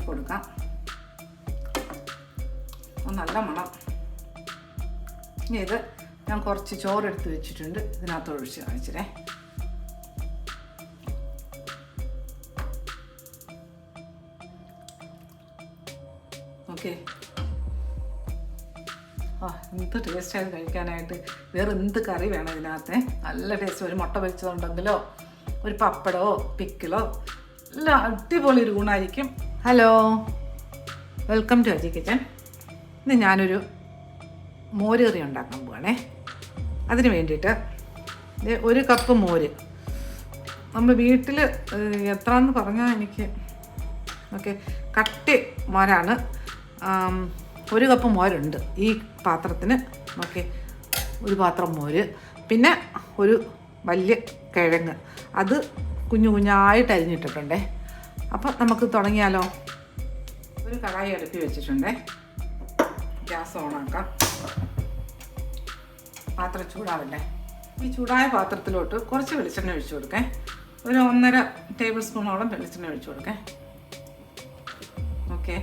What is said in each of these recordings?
കൊടുക്കാം. നല്ല മണം. ഇനി ഇത് ഞാൻ കുറച്ച് ചോറെടുത്ത് വെച്ചിട്ടുണ്ട്, ഇതിനകത്ത് ഒഴിച്ച് കാണിച്ചിട്ടേ. ഓക്കെ. എന്ത് ടേസ്റ്റായത് കഴിക്കാനായിട്ട്. വേറെ എന്ത് കറി വേണം ഇതിനകത്ത്. നല്ല ടേസ്റ്റ്. ഒരു മുട്ട പൊരിച്ചതുണ്ടെങ്കിലോ ഒരു പപ്പടമോ പിക്കിളോ എല്ലാം അടിപൊളി ഒരു ഗുണമായിരിക്കും. Hello, welcome to Aji kitchen. ഇന്ന് ഞാനൊരു മോര് കറി ഉണ്ടാക്കാൻ പോവാണേ. അതിന് വേണ്ടിയിട്ട് 1 കപ്പ് മോര്. നമ്മൾ വീട്ടിൽ എത്രയെന്ന് പറഞ്ഞാൽ എനിക്ക് ഓക്കെ കട്ടി മോരാണ്. 1 കപ്പ് മോരുണ്ട് ഈ പാത്രത്തിന്. ഓക്കെ, 1 പാത്രം മോര്. പിന്നെ ഒരു വലിയ കിഴങ്ങ്, അത് കുഞ്ഞു കുഞ്ഞായിട്ട് അരിഞ്ഞിട്ടിട്ടുണ്ടേ. അപ്പം നമുക്ക് തുടങ്ങിയാലോ. ഒരു കടായി അടുപ്പി വെച്ചിട്ടുണ്ടേ. ഗ്യാസ് ഓണാക്കാം. പാത്രം ചൂടാവല്ലേ. ഈ ചൂടായ പാത്രത്തിലോട്ട് കുറച്ച് വെളിച്ചെണ്ണ ഒഴിച്ചു കൊടുക്കേ. ഒരു 1.5 ടേബിൾ സ്പൂണോളം വെളിച്ചെണ്ണ ഒഴിച്ചു കൊടുക്കേ. ഓക്കെ.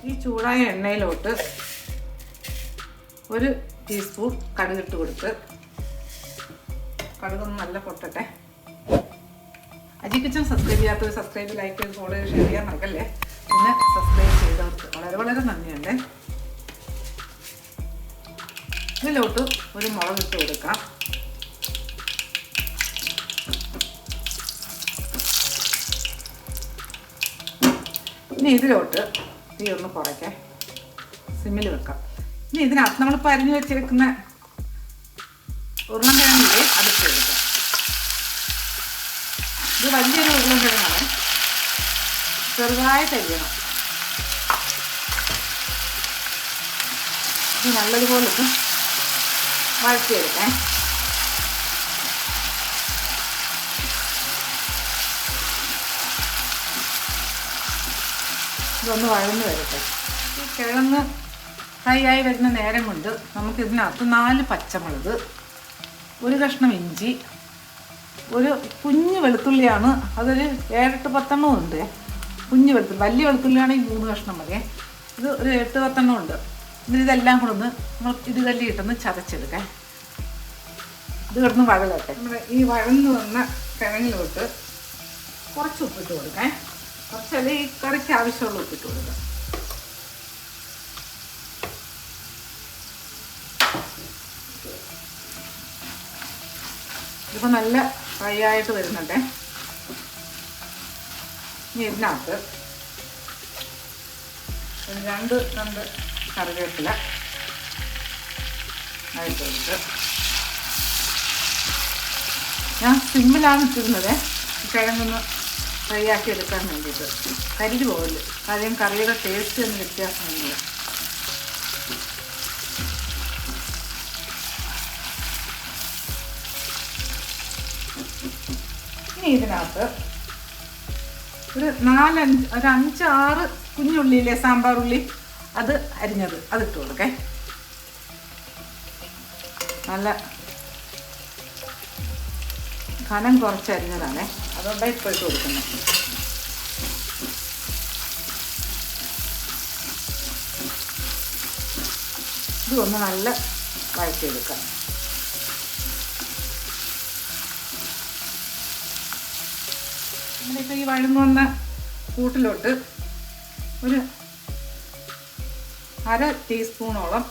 ഈ ചൂടായ എണ്ണയിലോട്ട് 1 ടീസ്പൂൺ കടുകിട്ട് കൊടുത്ത്, കടുകൊന്ന് നല്ല പൊട്ടട്ടെ. അജി കിച്ചൻ സബ്സ്ക്രൈബ് ചെയ്യാത്തവർ സബ്സ്ക്രൈബ്, ലൈക്ക് ചെയ്ത് ഫോളോ ചെയ്ത് ഷെയർ ചെയ്യാൻ മറക്കല്ലേ. പിന്നെ സബ്സ്ക്രൈബ് ചെയ്തവർക്ക് വളരെ വളരെ നന്ദിയുണ്ട്. ഇതിലോട്ട് ഒരു മുളകിട്ട് കൊടുക്കാം. ഇനി ഇതിലോട്ട് തീ ഒന്ന് കുറയ്ക്കാം, സിമ്മിൽ വെക്കാം. ഇനി ഇതിനകത്ത് നമ്മളിപ്പോൾ അരിഞ്ഞു വെച്ചിരിക്കുന്ന ഉരുളൻകിഴങ്ങില്ലേ അതിട്ട് കൊടുക്കാം. ഇത് വലിയൊരു ഉരുളൻകിഴങ്ങാണ്, ചെറുതായിട്ട് അരിയണം. ഇത് നല്ലതുപോലെ ഒന്ന് വഴറ്റിയെടുക്കാം. ഇതൊന്ന് വഴന്ന് വരട്ടെ. ഈ കിഴങ്ങ് ഫ്രൈ ആയി വരുന്ന നേരം കൊണ്ട് നമുക്ക് ഇതിനകത്ത് 4 പച്ചമുളക്, 1 കഷ്ണം ഇഞ്ചി, ഒരു കുഞ്ഞ് വെളുത്തുള്ളിയാണ്, അതൊരു 7-10 ഉണ്ട്. കുഞ്ഞ് വെളുത്തുള്ളി, വലിയ വെളുത്തുള്ളിയാണെങ്കിൽ 3 കഷ്ണം മതി. ഇത് ഒരു 8-10 ഉണ്ട്. ഇതെല്ലാം കൂടെ ഒന്ന് നമ്മൾ ഇട്ടുതല്ലിയിട്ടൊന്ന് ചതച്ചെടുക്കാം. ഇത് കിടന്ന് വഴലട്ടെ. നമ്മുടെ ഈ വഴന്ന് വന്ന കിഴങ്ങിലോട്ട് കുറച്ച് ഉപ്പിട്ട് കൊടുക്കാം. കുറച്ചല്ലേ ഈ കറിക്ക് ആവശ്യമുള്ള ഉപ്പിട്ട് കൊടുക്കാം. ഇതിപ്പോൾ നല്ല ഫ്രൈ ആയിട്ട് വരുന്നുണ്ട്. ഇനി ഇതിനകത്ത് ഒരു 2 കറിവേപ്പില ആയിട്ട് കൊടുത്ത്, ഞാൻ സിമ്മിലാണ് ഇട്ടിരുന്നത് കിഴങ്ങൊന്ന് ഫ്രൈ ആക്കി എടുക്കാൻ വേണ്ടിയിട്ട്. കരിഞ്ഞു പോകില്ല, കാര്യം കറിയുടെ ടേസ്റ്റ് ഒന്ന് വ്യത്യാസമൊന്നുമില്ല. ഇനി ഇതിനകത്ത് ഒരു 5-6 കുഞ്ഞുള്ളിയില്ലേ, സാമ്പാർ ഉള്ളി, അത് അരിഞ്ഞത് അതിട്ട് കൊടുക്കേ. നല്ല കനം കുറച്ച് അരിഞ്ഞതാണേ, അതുകൊണ്ടാണ് ഇപ്പോൾ ഇട്ട് കൊടുക്കുന്നത്. ഇതൊന്ന് നല്ല വഴറ്റിയെടുക്കാം. നമ്മളിപ്പോൾ ഈ വഴന്നു വന്ന കൂട്ടിലോട്ട് ഒരു 1/2 ടീസ്പൂണോളം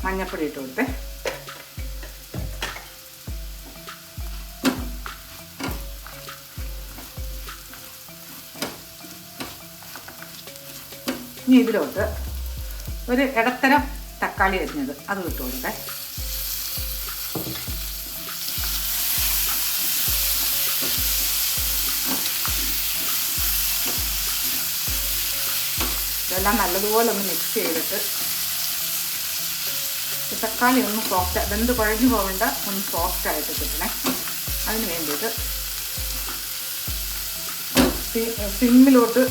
മഞ്ഞൾപ്പൊടി ഇട്ട് കൊടുത്തേ. ഇനി ഇതിലോട്ട് ഒരു ഇടത്തരം തക്കാളി അരിഞ്ഞത് അത് ഇട്ട് കൊടുത്തേ. ഇതെല്ലാം നല്ലതുപോലെ ഒന്ന് മിക്സ് ചെയ്തിട്ട്, തക്കാളി ഒന്ന് സോഫ്റ്റ്, വെന്ത് കുഴഞ്ഞു പോകേണ്ട, ഒന്ന് സോഫ്റ്റായിട്ട് കിട്ടണേ. അതിന് വേണ്ടിയിട്ട് സിമ്മിലോട്ട്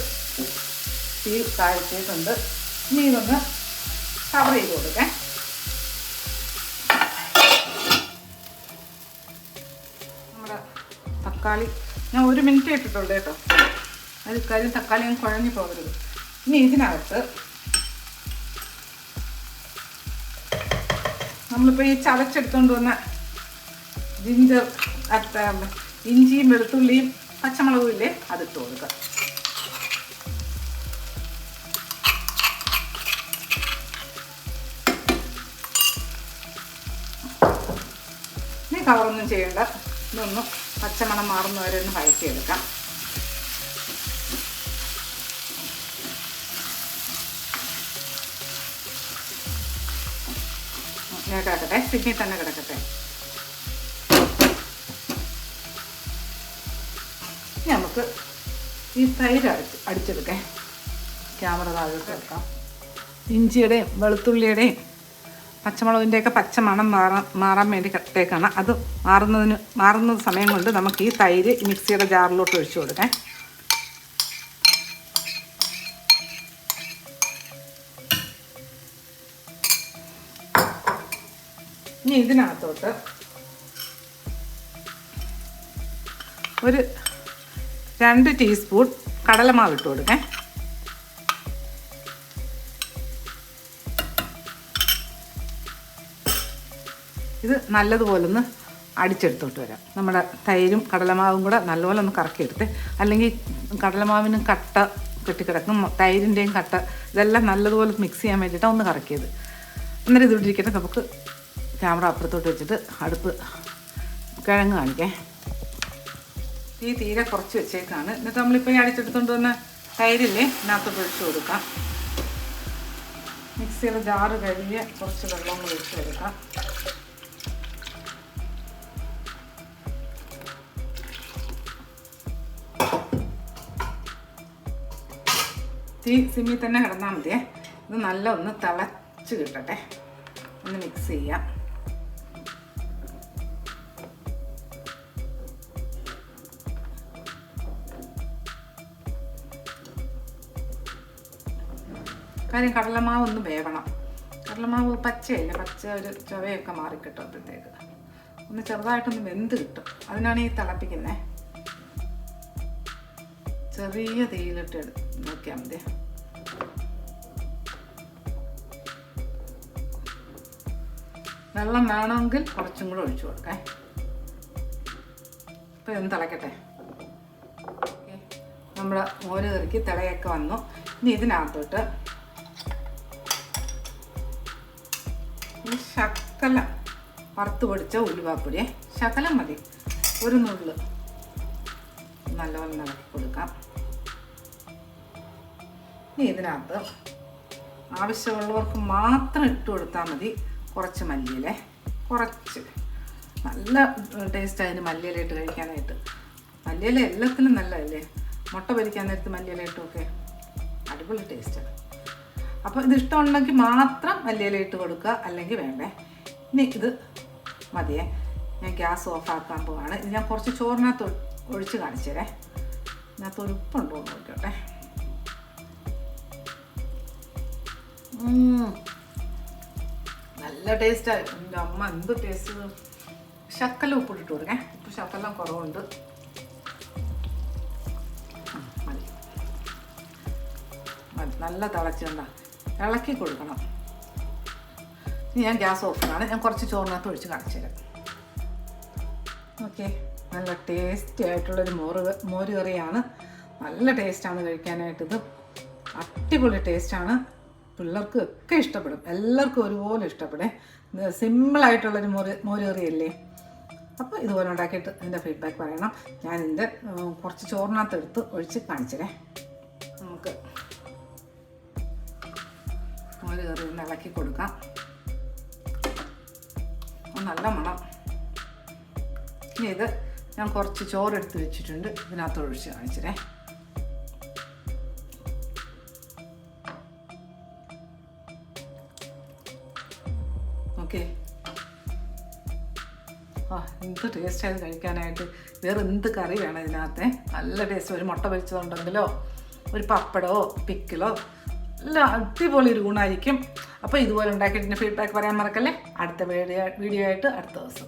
തീ താഴ്ത്തിയിട്ടുണ്ട്. ഇനി ഇതൊന്ന് കവർ ചെയ്ത് കൊടുക്കാം. തക്കാളി ഞാൻ 1 മിനിറ്റ് ഇട്ടിട്ടുള്ളൂ കേട്ടോ. അത് കാര്യം തക്കാളി ഞാൻ കുഴഞ്ഞു പോകരുത്. ഇനി ഇതിനകത്ത് നമ്മളിപ്പോൾ ഈ ചതച്ചെടുത്തുകൊണ്ട് വന്ന ജിഞ്ചർ ഇഞ്ചിയും വെളുത്തുള്ളിയും പച്ചമുളകും ഇല്ലേ, അതിട്ട് കൊടുക്കുക. ഇനി കളറൊന്നും ചെയ്യേണ്ട, ഇതൊന്ന് പച്ചമണം മാറുന്ന വരെ ഒന്ന് വഴറ്റിയെടുക്കാം. ഞാൻ കിടക്കട്ടെ, സിഗ്നി തന്നെ കിടക്കട്ടെ. നമുക്ക് ഈ തൈര് അടിച്ചെടുക്കാം. ക്യാമറ താഴോട്ട് വെക്കാം. ഇഞ്ചിയുടെയും വെളുത്തുള്ളിയുടെയും പച്ചമുളകിൻ്റെയൊക്കെ പച്ച മണം മാറാൻ വേണ്ടി കട്ടേക്കാണ്. അത് മാറുന്ന സമയം കൊണ്ട് നമുക്ക് ഈ തൈര് മിക്സിയുടെ ജാറിലോട്ട് ഒഴിച്ചു കൊടുക്കാം. ഇനി ഇതിനകത്തോട്ട് ഒരു 2 ടീസ്പൂൺ കടലമാവ് ഇട്ട് കൊടുക്കാം. ഇത് നല്ലതുപോലെ ഒന്ന് അടിച്ചെടുത്തോട്ട് വരാം. നമ്മുടെ തൈരും കടലമാവും കൂടെ നല്ലപോലെ ഒന്ന് കറക്കിയെടുത്ത്, അല്ലെങ്കിൽ കടലമാവിനും കട്ട കെട്ടിക്കിടക്കും, തൈരിൻ്റെയും കട്ട, ഇതെല്ലാം നല്ലതുപോലെ മിക്സ് ചെയ്യാൻ വേണ്ടിയിട്ടാണ് ഒന്ന് കറക്കിയത്. അന്നേരം ഇതിട്ടിരിക്കട്ടെ. നമുക്ക് ക്യാമറ അപ്പുറത്തോട്ട് വെച്ചിട്ട് അടുപ്പ് കിഴങ്ങ് കാണിക്കാം. തീ തീരെ കുറച്ച് വെച്ചേക്കാണ്. എന്നിട്ട് നമ്മളിപ്പോൾ ഈ അടിച്ചെടുത്തുകൊണ്ട് വന്ന തൈരില്ലേ ഇതിനകത്തോട്ട് ഒഴിച്ചു കൊടുക്കാം. മിക്സിയുടെ ജാറ് കഴുകിയ കുറച്ച് വെള്ളം ഒഴിച്ച് കൊടുക്കാം. തീ സിമ്മിൽ തന്നെ കിടന്നാൽ മതിയേ. ഇത് നല്ല ഒന്ന് തിളച്ച് കിട്ടട്ടെ. ഒന്ന് മിക്സ് ചെയ്യാം. കാര്യം കടലമാവ് ഒന്ന് വേവണം. കടലമാവ് പച്ചയല്ലേ, പച്ച ഒരു ചുവയൊക്കെ മാറിക്കിട്ടും. അപ്പോഴത്തേക്ക് ഒന്ന് ചെറുതായിട്ടൊന്ന് വെന്ത് കിട്ടും. അതിനാണ് ഈ തിളപ്പിക്കുന്നത്. ചെറിയ തീയിലിട്ട് നോക്കിയാൽ മതി. വെള്ളം വേണമെങ്കിൽ കുറച്ചും കൂടെ ഒഴിച്ചു കൊടുക്കാം. ഇപ്പം ഇതൊന്ന് തിളക്കട്ടെ. നമ്മുടെ മോര് കറിക്ക് തിളയൊക്കെ വന്നു. ഇനി ഇതിനകത്തോട്ട് ശകലം വറുത്ത് പൊടിച്ച ഉലുവാപ്പൊടിയെ, ശകലം മതി, ഒരു നുള്ള് നല്ലപോലെ ഇളക്കി കൊടുക്കാം. ഇനി ഇതിനകത്ത് ആവശ്യമുള്ളവർക്ക് മാത്രം ഇട്ട് കൊടുത്താൽ മതി. കുറച്ച് മല്ലിയില, കുറച്ച് നല്ല ടേസ്റ്റ് അതിന് മല്ലിയില ഇട്ട് കഴിക്കാനായിട്ട്. മല്ലിയില എല്ലാത്തിലും നല്ലതല്ലേ, മുട്ട പൊരിക്കാൻ നേരത്ത് മല്ലിയില ഇട്ടുമൊക്കെ അടിപൊളി ടേസ്റ്റാണ്. അപ്പോൾ ഇത് ഇഷ്ടമുണ്ടെങ്കിൽ മാത്രം മല്ലിയില ഇട്ട് കൊടുക്കുക, അല്ലെങ്കിൽ വേണ്ടേ. ഇനി ഇത് മതിയേ. ഞാൻ ഗ്യാസ് ഓഫാക്കാൻ പോവാണ്. ഇത് ഞാൻ കുറച്ച് ചോറിനകത്ത് ഒഴിച്ച് കാണിച്ചു തരേ. ഇതിനകത്ത് ഒരു ഉപ്പുണ്ടോ എന്ന് നോക്കട്ടെ. നല്ല ടേസ്റ്റായി. എൻ്റെ അമ്മ എന്ത് ടേസ്റ്റ്. ശക്കലം ഉപ്പിട്ടിട്ട് കൊടുക്കേ. ഇപ്പം ശക്കലം കുറവുണ്ട്. മതി മതി. നല്ല തിളച്ചുണ്ട ഇളക്കി കൊടുക്കണം. ഇനി ഞാൻ ഗ്യാസ് ഓഫാണ്. ഞാൻ കുറച്ച് ചോറിനകത്ത് ഒഴിച്ച് കാണിച്ചു തരാം. ഓക്കെ, നല്ല ടേസ്റ്റി ആയിട്ടുള്ളൊരു മോര് കറിയാണ്. നല്ല ടേസ്റ്റാണ് കഴിക്കാനായിട്ടിത്. അടിപൊളി ടേസ്റ്റാണ്. പിള്ളേർക്ക് ഒക്കെ ഇഷ്ടപ്പെടും. എല്ലാവർക്കും ഒരുപോലെ ഇഷ്ടപ്പെടും. സിമ്പിളായിട്ടുള്ളൊരു മോര് കറിയല്ലേ. അപ്പോൾ ഇതുപോലെ ഉണ്ടാക്കിയിട്ട് ഇതിൻ്റെ ഫീഡ്ബാക്ക് പറയണം. ഞാനിതിൻ്റെ കുറച്ച് ചോറിനകത്ത് എടുത്ത് ഒഴിച്ച് കാണിച്ചേ. നമുക്ക് മോര് കറി ഒന്ന് ഇളക്കി കൊടുക്കാം. നല്ല മണം. ഇനി ഇത് ഞാൻ കുറച്ച് ചോറെടുത്ത് വെച്ചിട്ടുണ്ട്. ഇതിനകത്ത് ഒഴിച്ച് കാണിച്ചേ. ഓക്കെ, എന്ത് ടേസ്റ്റായത് കഴിക്കാനായിട്ട്. വേറെ എന്ത് കറി വേണം ഇതിനകത്ത്. നല്ല ടേസ്റ്റ്. ഒരു മുട്ട പൊരിച്ചതുണ്ടെങ്കിലോ ഒരു പപ്പടമോ പിക്കിളോ എല്ലാം അടിപൊളി ഒരു ഗുണമായിരിക്കും. അപ്പോൾ ഇതുപോലെ ഉണ്ടാക്കിയിട്ട് ഫീഡ്ബാക്ക് പറയാൻ മറക്കല്ലേ. അടുത്ത വീഡിയോ ആയിട്ട് അടുത്ത ദിവസം.